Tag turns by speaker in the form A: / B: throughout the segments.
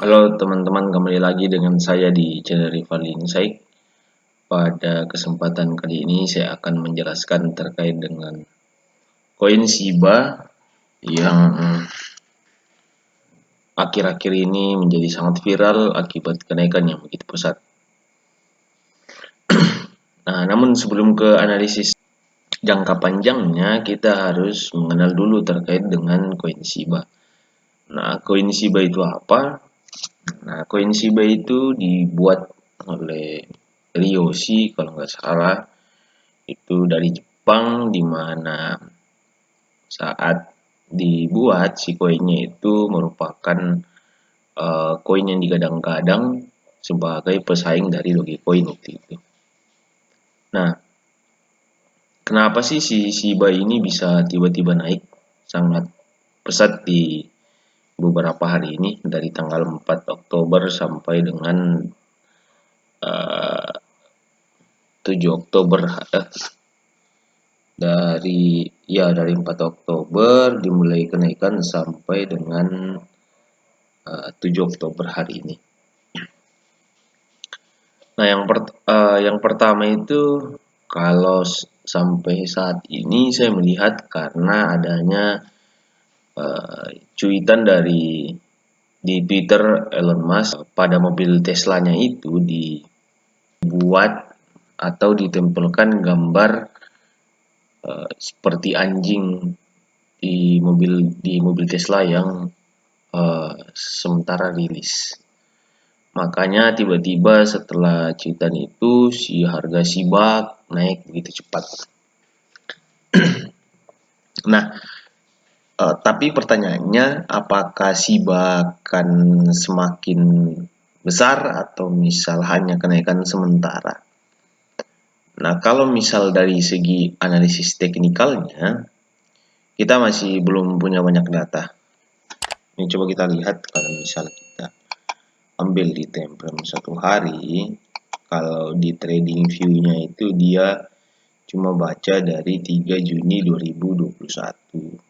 A: Halo teman-teman, kembali lagi dengan saya di channel Rivaldi Insight. Pada kesempatan kali ini saya akan menjelaskan terkait dengan koin Shiba yang akhir-akhir ini menjadi sangat viral akibat kenaikan yang begitu pesat. Nah, namun sebelum ke analisis jangka panjangnya, kita harus mengenal dulu terkait dengan koin Shiba. Nah, koin Shiba itu apa? Nah, koin Shiba itu dibuat oleh Ryoshi kalau nggak salah, itu dari Jepang, di mana saat dibuat si koinnya itu merupakan koin yang digadang-gadang sebagai pesaing dari Dogecoin itu. Nah, kenapa sih si Shiba ini bisa tiba-tiba naik sangat pesat di beberapa hari ini dari tanggal 4 Oktober sampai dengan 7 Oktober dari 4 Oktober dimulai kenaikan sampai dengan 7 Oktober hari ini. Nah, yang pertama itu kalau sampai saat ini saya melihat karena adanya cuitan di Twitter Elon Musk pada mobil Teslanya itu dibuat atau ditempelkan gambar seperti anjing di mobil Tesla yang sementara rilis. Makanya tiba-tiba setelah cuitan itu si harga Shiba naik begitu cepat. Nah, tapi pertanyaannya apakah Shiba akan semakin besar atau misal hanya kenaikan sementara? Nah, kalau misal dari segi analisis teknikalnya, kita masih belum punya banyak data. Ini coba kita lihat kalau misal kita ambil di time frame 1 hari, kalau di trading view-nya itu dia cuma baca dari 3 Juni 2021.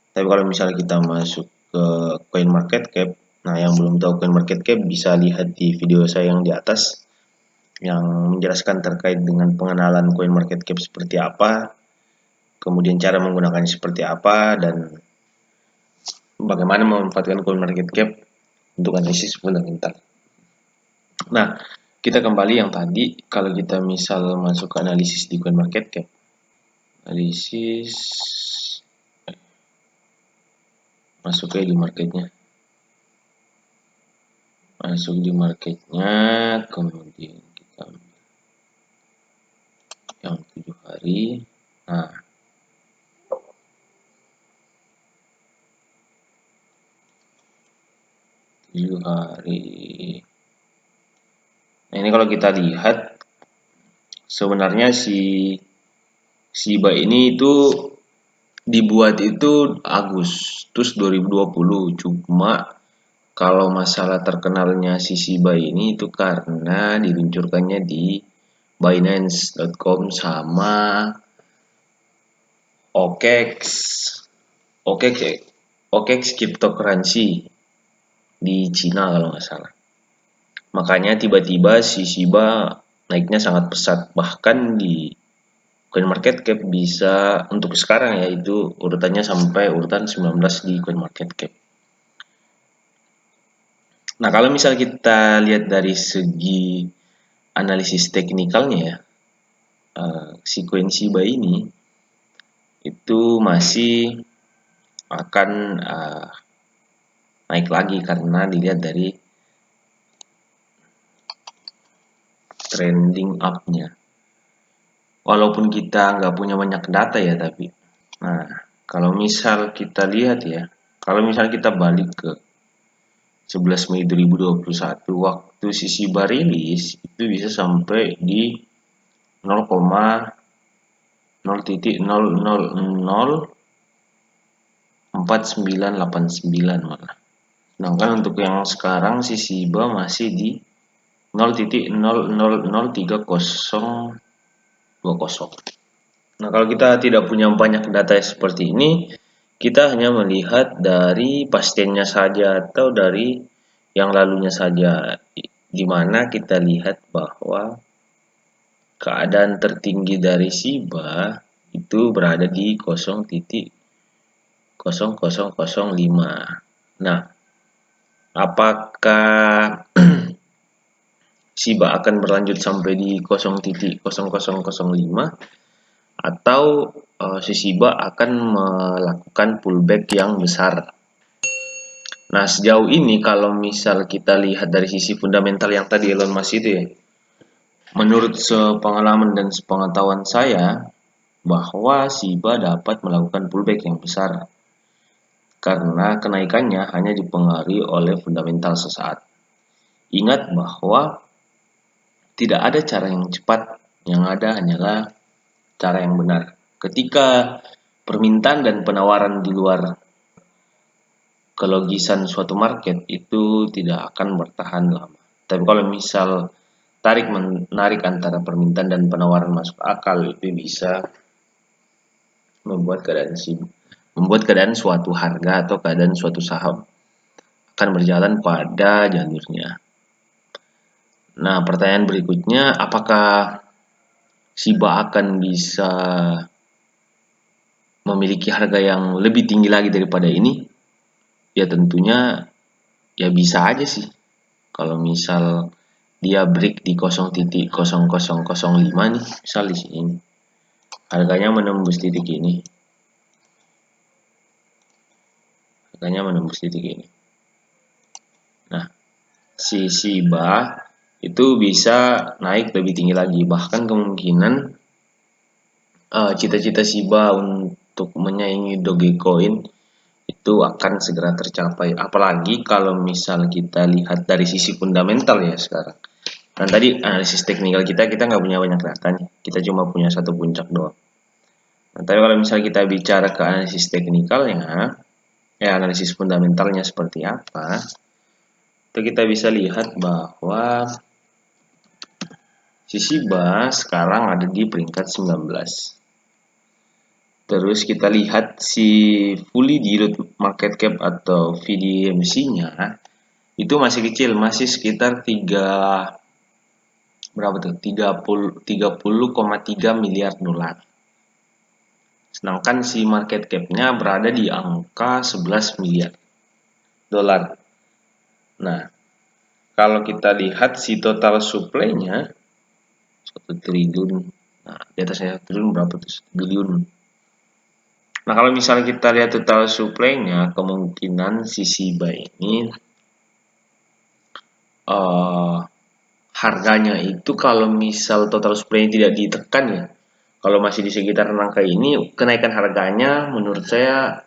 A: Tapi kalau misalnya kita masuk ke coin market cap, nah yang belum tahu coin market cap bisa lihat di video saya yang di atas yang menjelaskan terkait dengan pengenalan coin market cap seperti apa, kemudian cara menggunakannya seperti apa, dan bagaimana memanfaatkan coin market cap untuk analisis fundamental. Nah, kita kembali yang tadi, kalau kita misal masuk ke analisis di coin market cap, analisis masuk ke di marketnya, kemudian kita ambil yang 7 hari. Nah, Nah, ini kalau kita lihat sebenarnya si Shiba ini itu dibuat itu Agustus 2020, cuma kalau masalah terkenalnya si Shiba ini itu karena diluncurkannya di Binance.com sama OKX cryptocurrency di Cina kalau nggak salah. Makanya tiba-tiba si Shiba naiknya sangat pesat, bahkan di CoinMarketCap bisa untuk sekarang ya itu urutannya sampai urutan 19 di CoinMarketCap. Nah, kalau misal kita lihat dari segi analisis teknikalnya ya, si koin Shiba ini itu masih akan naik lagi karena dilihat dari trending up-nya. Walaupun kita nggak punya banyak data ya, tapi nah kalau misal kita lihat ya, kalau misal kita balik ke 11 Mei 2021 waktu si Shiba rilis itu bisa sampai di 0,0004989 malah. Sedangkan untuk yang sekarang si Shiba masih di 0,0003020. Nah, kalau kita tidak punya banyak data seperti ini, kita hanya melihat dari pastennya saja atau dari yang lalunya saja, di mana kita lihat bahwa keadaan tertinggi dari Shiba itu berada di 0,0005. Nah, apakah Shiba akan berlanjut sampai di 0,0005 atau si Shiba akan melakukan pullback yang besar? Nah, sejauh ini kalau misal kita lihat dari sisi fundamental yang tadi Elon Musk itu ya, menurut sepengalaman dan sepengetahuan saya, bahwa Shiba dapat melakukan pullback yang besar karena kenaikannya hanya dipengaruhi oleh fundamental sesaat. Ingat bahwa tidak ada cara yang cepat, yang ada hanyalah cara yang benar. Ketika permintaan dan penawaran di luar kelogisan suatu market itu tidak akan bertahan lama. Tapi kalau misal tarik menarik antara permintaan dan penawaran masuk akal, itu bisa membuat keadaan suatu harga atau keadaan suatu saham akan berjalan pada jalurnya. Nah, pertanyaan berikutnya, apakah Shiba akan bisa memiliki harga yang lebih tinggi lagi daripada ini? Ya tentunya ya bisa aja sih. Kalau misal dia break di 0,0005 nih, misal di sini. Harganya menembus titik ini. Nah, si Shiba itu bisa naik lebih tinggi lagi. Bahkan kemungkinan cita-cita Shiba untuk menyaingi Dogecoin itu akan segera tercapai. Apalagi kalau misal kita lihat dari sisi fundamental ya sekarang. Dan tadi analisis teknikal kita nggak punya banyak data nih. Kita cuma punya satu puncak doang. Nah, tapi kalau misal kita bicara ke analisis teknikalnya, analisis fundamentalnya seperti apa, itu kita bisa lihat bahwa si Shiba sekarang ada di peringkat 19. Terus kita lihat si fully diluted market cap atau VDMC-nya itu masih kecil, masih sekitar 30,3 miliar dolar. Sedangkan si market cap-nya berada di angka 11 miliar dolar. Nah, kalau kita lihat si total supply-nya 1 triliun. Nah, di atasnya 1 triliun berapa tuh? 1 bilion. Nah, kalau misalnya kita lihat total supply-nya, kemungkinan si Shiba ini harganya itu kalau misal total supply-nya tidak ditekan ya, kalau masih di sekitar angka ini, kenaikan harganya menurut saya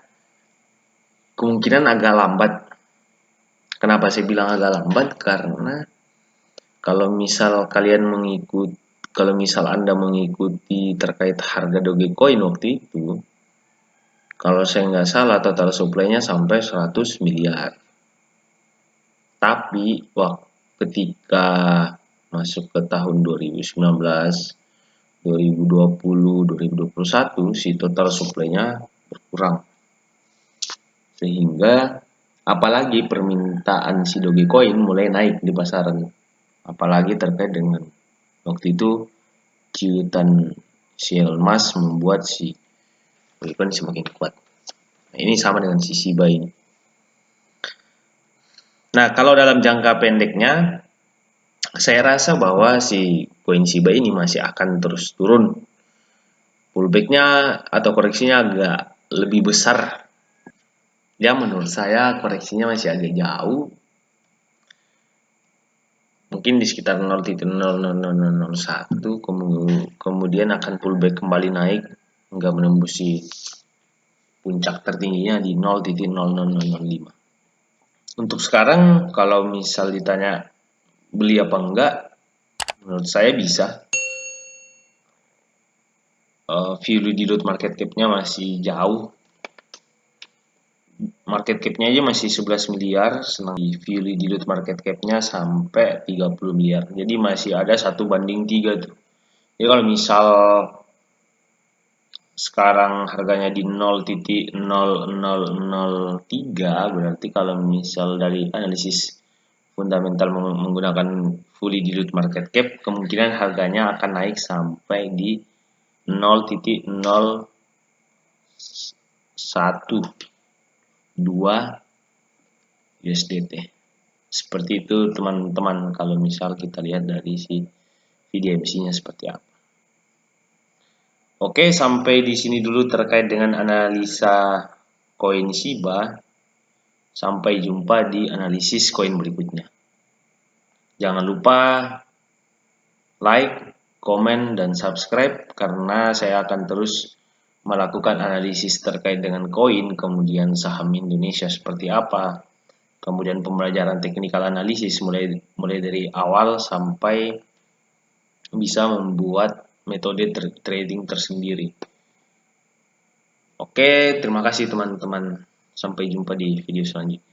A: kemungkinan agak lambat. Kenapa saya bilang agak lambat? Karena kalau misal Anda mengikuti terkait harga Dogecoin waktu itu, kalau saya nggak salah total supply-nya sampai 100 miliar. Tapi ketika masuk ke tahun 2019, 2020, 2021 si total supply-nya berkurang. Sehingga apalagi permintaan si Dogecoin mulai naik di pasaran. Apalagi terkait dengan waktu itu ciutan si Elon Musk membuat si Dogecoin semakin kuat. Nah, ini sama dengan si Shiba ini. Nah, kalau dalam jangka pendeknya, saya rasa bahwa si koin Shiba ini masih akan terus turun. Pullback-nya atau koreksinya agak lebih besar. Ya, menurut saya koreksinya masih agak jauh. Mungkin di sekitar 0,00001, kemudian akan pullback kembali naik hingga menembusi puncak tertingginya di 0,0005. Untuk sekarang kalau misal ditanya beli apa enggak, menurut saya bisa. Value diluted market cap-nya masih jauh. Market cap-nya aja masih 11 miliar, sedang di value diluted market cap-nya sampai 30 miliar. Jadi masih ada 1:3 tuh. Jadi kalau misal sekarang harganya di 0,0003, berarti kalau misal dari analisis fundamental menggunakan fully dilute market cap, kemungkinan harganya akan naik sampai di 0.012 USDT. Seperti itu teman-teman, kalau misal kita lihat dari si VDMC-nya seperti apa. Oke, sampai di sini dulu terkait dengan analisa koin Shiba. Sampai jumpa di analisis koin berikutnya. Jangan lupa like, komen, dan subscribe karena saya akan terus melakukan analisis terkait dengan koin, kemudian saham Indonesia seperti apa, kemudian pembelajaran teknikal analisis mulai dari awal sampai bisa membuat metode trading tersendiri. Oke, terima kasih teman-teman. Sampai jumpa di video selanjutnya.